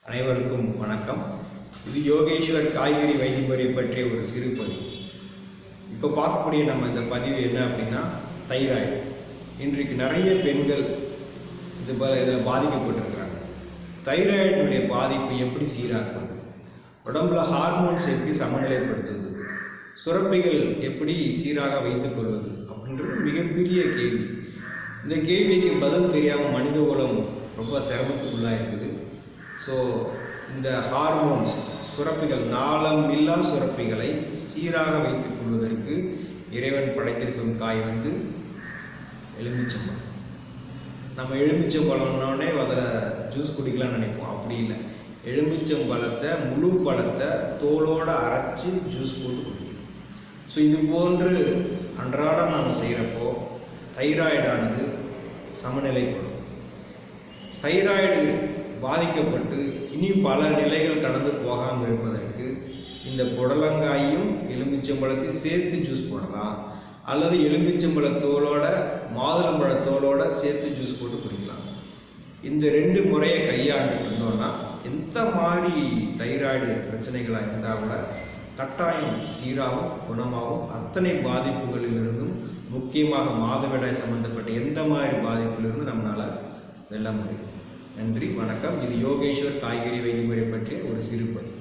அனைவருக்கும் வணக்கம். இது யோகேஸ்வர் காய்கறி வைத்தியமுறை பற்றிய ஒரு சிறு பதிவு. இப்போ பார்க்கக்கூடிய நம்ம இந்த பதிவு என்ன அப்படின்னா, தைராய்டு. இன்றைக்கு நிறைய பெண்கள் இதில் பாதிக்கப்பட்டிருக்கிறாங்க. தைராய்டினுடைய பாதிப்பு எப்படி சீராக்குவது, உடம்புல ஹார்மோன்ஸ் எப்படி சமநிலைப்படுத்துவது, சுரப்பிகள் எப்படி சீராக வைத்துக் கொள்வது அப்படின்றது மிகப்பெரிய கேள்வி. இந்த கேள்விக்கு பதில் தெரியாமல் மனித குலம் ரொம்ப சிரமத்துக்குள்ளாக இருக்குது. ஸோ இந்த ஹார்மோன்ஸ் சுரப்பிகள், நாளம் இல்லா சுரப்பிகளை சீராக வைத்துக் கொள்வதற்கு இறைவன் படைத்திருக்கும் காய் எலுமிச்சம்பழம். நம்ம எலுமிச்சம்பழம்னோடனே அதில் ஜூஸ் குடிக்கலாம்னு நினைப்போம். அப்படி இல்லை. எலுமிச்சம்பழத்தை முழு பழத்தை தோலோடு அரைச்சி ஜூஸ் போட்டு குடிக்கணும். ஸோ இது போன்று அன்றாடம் நாம் செய்கிறப்போ தைராய்டானது சமநிலைப்படும். தைராய்டு பாதிக்கப்பட்டு இனி பல நிலைகள் கடந்து போகாமல் இருப்பதற்கு இந்த புடலங்காயும் எலுமிச்சம்பழத்தையும் சேர்த்து ஜூஸ் போடலாம், அல்லது எலுமிச்சம்பழத்தோலோட மாதுளம்பழத்தோலோட சேர்த்து ஜூஸ் போட்டு குடிக்கலாம். இந்த ரெண்டு முறையை கையாண்டுட்டு இருந்தோம்னா எந்த மாதிரி தைராய்டு பிரச்சனைகளாக இருந்தால் கூட கட்டாயம் சீராகவும் குணமாகவும் அத்தனை பாதிப்புகளிலிருந்தும், முக்கியமாக மாதவிடாய் சம்பந்தப்பட்ட எந்த மாதிரி பாதிப்பிலிருந்து நம்மளால் வெல்ல முடியும். நன்றி, வணக்கம். இது யோகேஸ்வர் காய்கறி வைத்தியமுறை பற்றிய ஒரு சிறு பதிவு.